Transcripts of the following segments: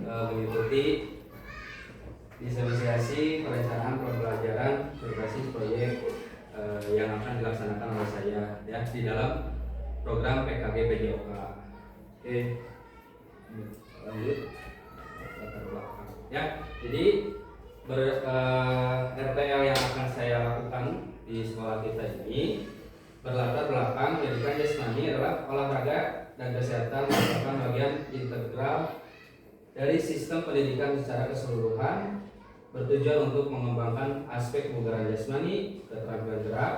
mengikuti diseminasi perencanaan pembelajaran berbasis proyek yang akan dilaksanakan oleh saya ya di dalam program PKG PJOK. Oke, lanjut latar belakang ya. Jadi RTL yang akan saya lakukan di sekolah kita ini berlatar belakang pendidikan jasmani adalah olahraga dan kesehatan merupakan bagian integral dari sistem pendidikan secara keseluruhan, bertujuan untuk mengembangkan aspek kebugaran jasmani, keterampilan gerak,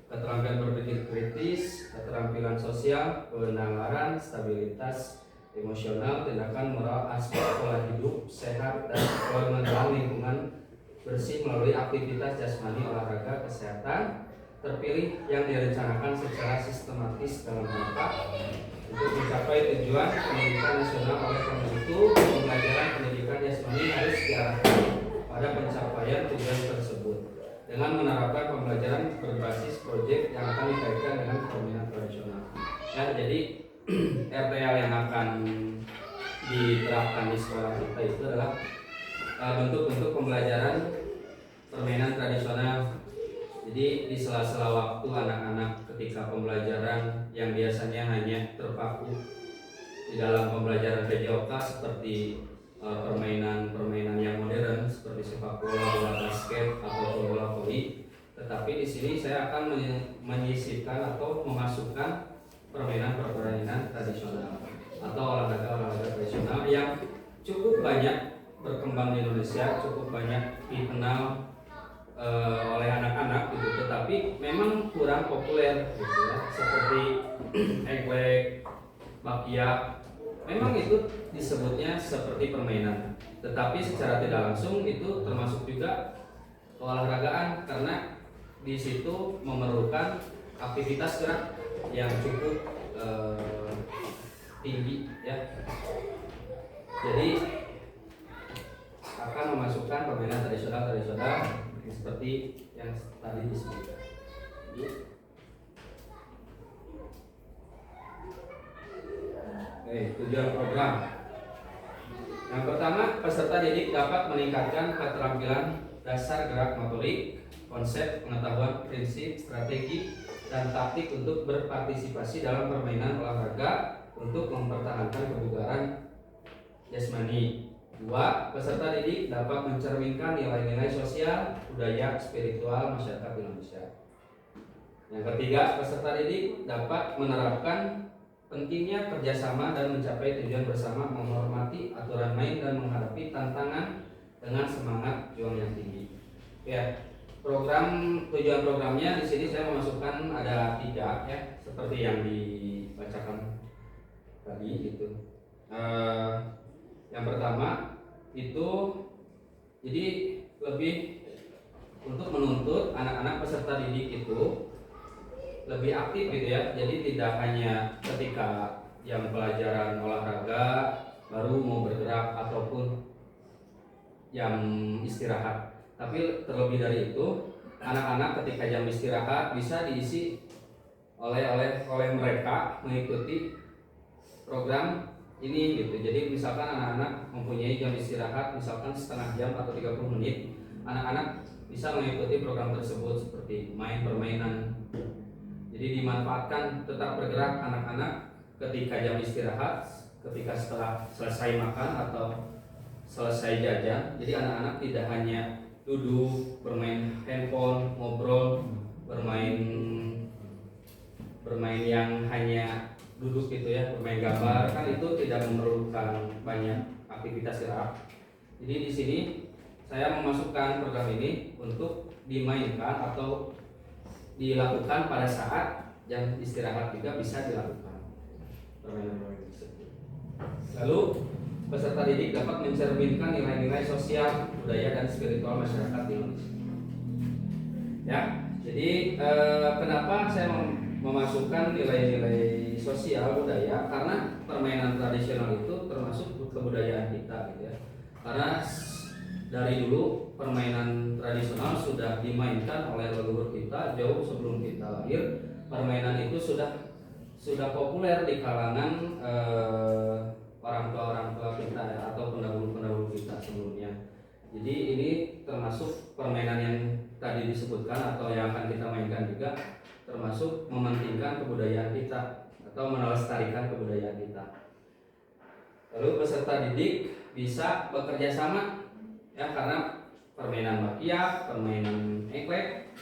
keterampilan berpikir kritis, keterampilan sosial, penalaran, stabilitas emosional, tindakan moral, aspek pola hidup sehat, dan pengenalan lingkungan bersih melalui aktivitas jasmani, olahraga, kesehatan terpilih yang direncanakan secara sistematis dalam rangka untuk mencapai tujuan pendidikan nasional. Oleh karena itu, pembelajaran pendidikan jasmani harus diarahkan pada pencapaian tujuan tersebut dengan menerapkan pembelajaran berbasis proyek yang akan dikaitkan dengan permainan tradisional. Ya, jadi RTL yang akan diterapkan di sekolah kita itu adalah bentuk-bentuk pembelajaran permainan tradisional. Jadi di sela-sela waktu anak-anak ketika pembelajaran yang biasanya hanya terpaku di dalam pembelajaran PJOK seperti permainan-permainan yang modern seperti sepak bola, bola basket atau bola voli, tetapi di sini saya akan menyisipkan atau memasukkan permainan-permainan tradisional atau olahraga-olahraga tradisional yang cukup banyak berkembang di Indonesia, cukup banyak dikenal oleh anak-anak gitu, tetapi memang kurang populer gitu ya, seperti eglek, bakyak. Memang itu disebutnya seperti permainan, tetapi secara tidak langsung itu termasuk juga keolahragaan karena di situ memerlukan aktivitas gerak yang cukup tinggi ya. Jadi akan memasukkan permainan tradisional seperti yang tadi disebutkan. Tujuan program. Yang pertama, peserta didik dapat meningkatkan keterampilan dasar gerak motorik, konsep, pengetahuan, prinsip, strategi, dan taktik untuk berpartisipasi dalam permainan olahraga untuk mempertahankan kebugaran jasmani. 2. Peserta didik dapat mencerminkan nilai-nilai sosial, budaya, spiritual masyarakat Indonesia. Yang ketiga, peserta didik dapat menerapkan pentingnya kerjasama dan mencapai tujuan bersama, menghormati aturan main dan menghadapi tantangan dengan semangat juang yang tinggi. Ya, tujuan programnya di sini saya memasukkan ada 3 ya, seperti yang dibacakan tadi gitu. Yang pertama itu jadi lebih untuk menuntut anak-anak peserta didik itu lebih aktif gitu ya. Jadi tidak hanya ketika jam pelajaran olahraga baru mau bergerak ataupun jam istirahat, tapi terlebih dari itu anak-anak ketika jam istirahat bisa diisi oleh mereka mengikuti program ini gitu. Jadi misalkan anak-anak mempunyai jam istirahat misalkan setengah jam atau 30 menit, anak-anak bisa mengikuti program tersebut seperti main permainan. Jadi dimanfaatkan tetap bergerak anak-anak ketika jam istirahat, ketika setelah selesai makan atau selesai jajan. Jadi anak-anak tidak hanya duduk bermain handphone, ngobrol, bermain yang hanya duduk gitu ya, bermain gambar, kan itu tidak memerlukan banyak aktivitas gerak. Jadi di sini saya memasukkan program ini untuk dimainkan atau dilakukan pada saat jam istirahat juga bisa dilakukan permainan-permainan tersebut. Lalu peserta didik dapat mencerminkan nilai-nilai sosial, budaya, dan spiritual masyarakat Indonesia. Ya, jadi kenapa saya memasukkan nilai-nilai sosial budaya? Karena permainan tradisional itu termasuk kebudayaan kita, gitu ya. Karena dari dulu permainan tradisional sudah dimainkan oleh leluhur kita jauh sebelum kita lahir. Permainan itu sudah populer di kalangan orang tua kita atau pendahulu Jadi ini termasuk permainan yang tadi disebutkan atau yang akan kita mainkan juga, termasuk mementingkan kebudayaan kita atau melestarikan kebudayaan kita. Lalu peserta didik bisa bekerja sama ya, karena permainan bakyak, permainan eklek,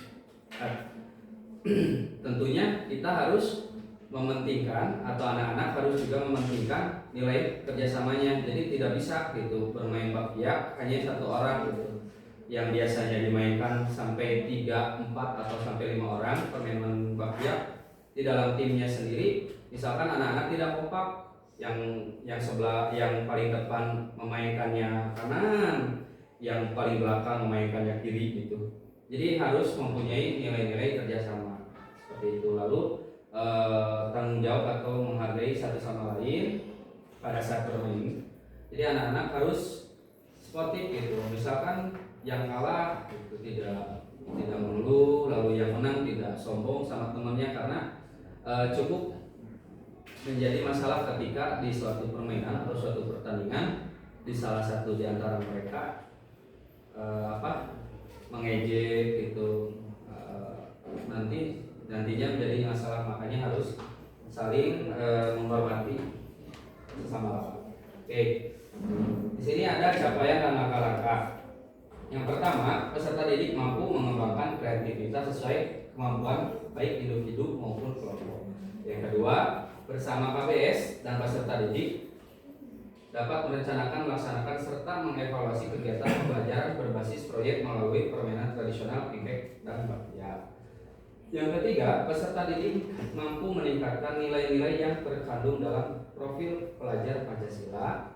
tentunya kita harus mementingkan atau anak-anak harus juga mementingkan nilai kerjasamanya. Jadi tidak bisa gitu bermain bakyak hanya satu orang gitu, yang biasanya dimainkan sampai 3, 4 atau sampai 5 orang permainan bakyak di dalam timnya sendiri. Misalkan anak-anak tidak kompak, yang sebelah yang paling depan memainkannya kanan, yang paling belakang memainkannya kiri gitu. Jadi harus mempunyai nilai-nilai kerjasama seperti itu. Lalu tanggung jawab atau menghargai satu sama lain pada saat bermain. Jadi anak-anak harus sportif gitu. Misalkan yang kalah itu tidak mengeluh, lalu yang menang tidak sombong sama temannya, karena cukup menjadi masalah ketika di suatu permainan atau suatu pertandingan di salah satu di antara mereka mengejek gitu, nantinya menjadi masalah. Makanya harus saling menghormati sesama lawan. Oke, di sini ada capaian dan langkah-langkah. Yang pertama, peserta didik mampu mengembangkan kreativitas sesuai kemampuan baik individu maupun kelompok. Yang kedua, bersama KBS dan peserta didik dapat merencanakan, melaksanakan, serta mengevaluasi kegiatan pembelajaran berbasis proyek melalui permainan tradisional, eklek, dan bakyak. Yang ketiga, peserta didik mampu meningkatkan nilai-nilai yang terkandung dalam profil pelajar Pancasila.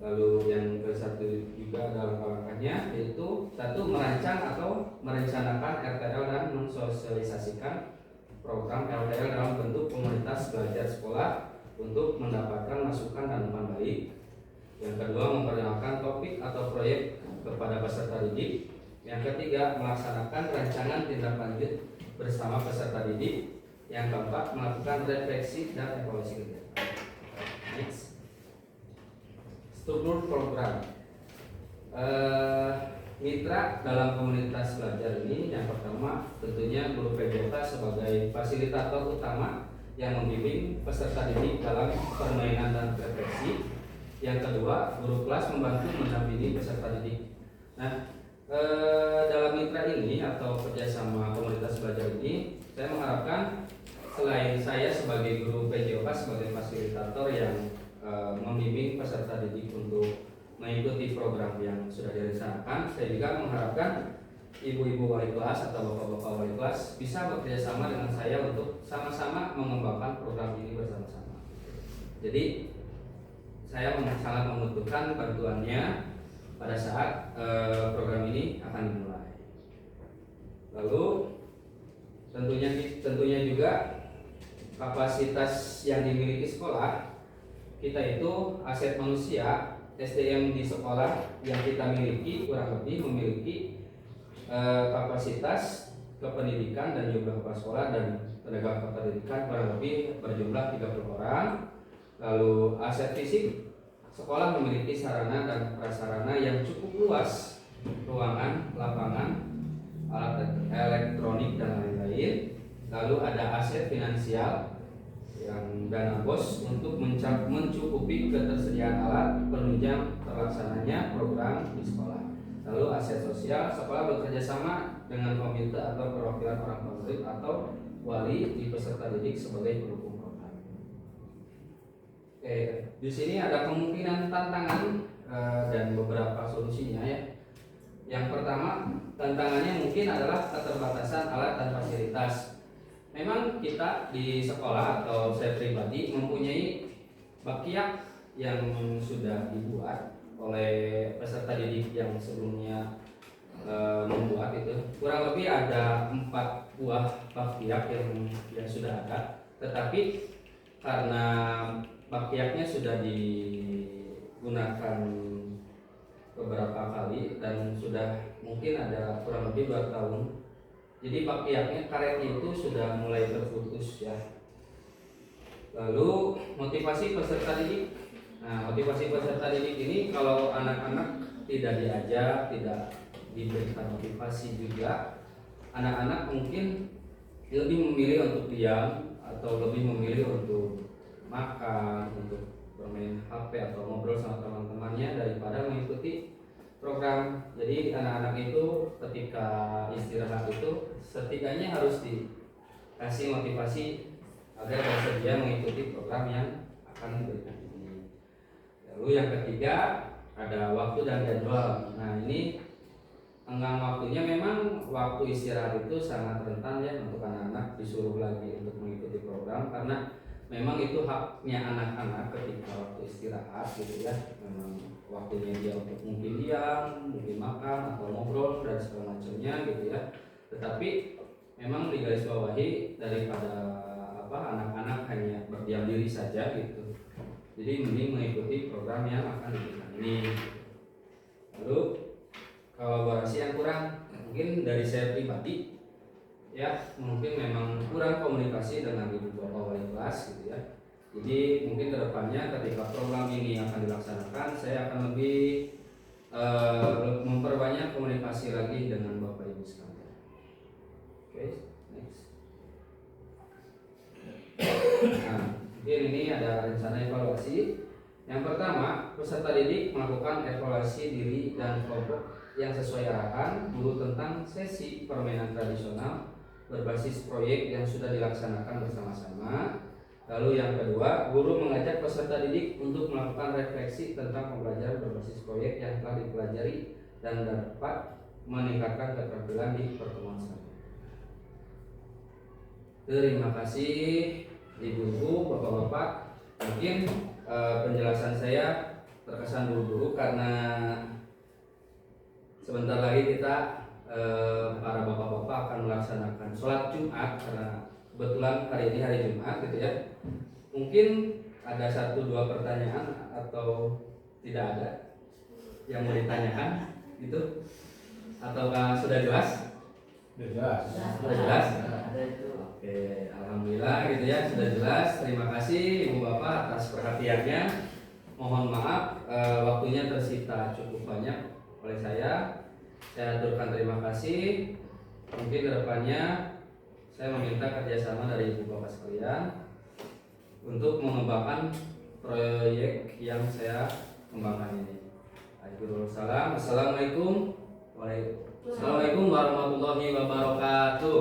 Lalu yang ke-1 juga ada langkah-langkahnya, yaitu 1. Merancang atau merencanakan RTL dan mensosialisasikan program RTL dalam bentuk komunitas belajar sekolah untuk mendapatkan masukan dan umpan balik. Yang kedua, memperkenalkan topik atau proyek kepada peserta didik. Yang ketiga, melaksanakan rancangan tindak lanjut bersama peserta didik. Yang keempat, melakukan refleksi dan evaluasi kegiatan. Next. Struktur program. Mitra dalam komunitas belajar ini, yang pertama tentunya guru PJK sebagai fasilitator utama yang membimbing peserta didik dalam permainan dan refleksi. Yang kedua, guru kelas membantu mendampingi peserta didik. Nah, dalam mitra ini atau kerjasama komunitas belajar ini, saya mengharapkan selain saya sebagai guru PJK sebagai fasilitator yang membimbing peserta didik untuk mengikuti program yang sudah direncanakan, saya juga mengharapkan ibu-ibu wali kelas atau bapak-bapak wali kelas bisa bekerjasama dengan saya untuk sama-sama mengembangkan program ini bersama-sama. Jadi saya sangat membutuhkan bantuannya pada saat program ini akan dimulai. Lalu tentunya juga kapasitas yang dimiliki sekolah kita itu aset manusia. SDM di sekolah yang kita miliki kurang lebih memiliki kapasitas kependidikan dan jumlah kepala sekolah dan tenaga kependidikan kurang lebih berjumlah 30 orang. Lalu aset fisik, sekolah memiliki sarana dan prasarana yang cukup luas, ruangan, lapangan, alat elektronik dan lain-lain. Lalu ada aset finansial yang dana BOS untuk mencukupi ketersediaan alat penunjang terlaksananya program di sekolah. Lalu aset sosial, sekolah bekerja sama dengan komite atau perwakilan orang tua murid atau wali di peserta didik sebagai pendukung program. Oke, di sini ada kemungkinan tantangan dan beberapa solusinya ya. Yang pertama, tantangannya mungkin adalah keterbatasan alat dan fasilitas. Memang kita di sekolah atau saya pribadi mempunyai bakyak yang sudah dibuat oleh peserta didik yang sebelumnya membuat itu. Kurang lebih ada 4 buah bakyak yang sudah ada. Tetapi karena bakyaknya sudah digunakan beberapa kali dan sudah mungkin ada kurang lebih 2 tahun. Jadi bakyaknya, karetnya itu sudah mulai terputus ya. Lalu motivasi peserta didik. Nah, motivasi peserta didik ini kalau anak-anak tidak diajak, tidak diberikan motivasi juga, anak-anak mungkin lebih memilih untuk diam atau lebih memilih untuk makan, untuk bermain HP atau ngobrol sama teman-temannya daripada mengikuti program. Jadi anak-anak itu ketika istirahat itu setidaknya harus dikasih motivasi agar bersedia mengikuti program yang akan diberikan ini. Lalu yang ketiga ada waktu dan jadwal. Nah ini tenggang waktunya, memang waktu istirahat itu sangat rentan ya untuk anak-anak disuruh lagi untuk mengikuti program, karena memang itu haknya anak-anak ketika waktu istirahat gitu ya. Memang waktunya dia untuk mungkin diam, mungkin makan atau ngobrol dan segala macamnya gitu ya. Tetapi memang digarisbawahi daripada anak-anak hanya berdiam diri saja gitu. Jadi mending mengikuti program yang akan diberikan ini. Lalu kolaborasi yang kurang, mungkin dari saya pribadi ya, mungkin memang kurang komunikasi dengan ibu bapak wali kelas gitu ya. Jadi mungkin kedepannya ketika program ini akan dilaksanakan, saya akan lebih memperbanyak komunikasi lagi dengan bapak ibu sekalian. Oke, next. Nah, mungkin ini ada rencana evaluasi. Yang pertama, peserta didik melakukan evaluasi diri dan kelompok yang sesuai arahan guru tentang sesi permainan tradisional berbasis proyek yang sudah dilaksanakan bersama-sama. Lalu yang kedua, guru mengajak peserta didik untuk melakukan refleksi tentang pembelajaran berbasis proyek yang telah dipelajari dan dapat meningkatkan keterampilan di pertemuan selanjutnya. Terima kasih ibu-ibu, bapak-bapak. Mungkin penjelasan saya terkesan buru-buru karena sebentar lagi kita para bapak-bapak akan melaksanakan sholat Jumat, karena kebetulan hari ini hari Jumat gitu ya. Mungkin ada 1-2 pertanyaan atau tidak ada yang mau ditanyakan gitu, atau sudah jelas? Sudah jelas. Oke, alhamdulillah gitu ya, sudah jelas. Terima kasih ibu bapak atas perhatiannya. Mohon maaf waktunya tersita cukup banyak oleh saya. Saya aturkan terima kasih. Mungkin kedepannya saya meminta kerjasama dari ibu bapak sekalian untuk mengembangkan proyek yang saya kembangkan ini. Assalamualaikum warahmatullahi wabarakatuh.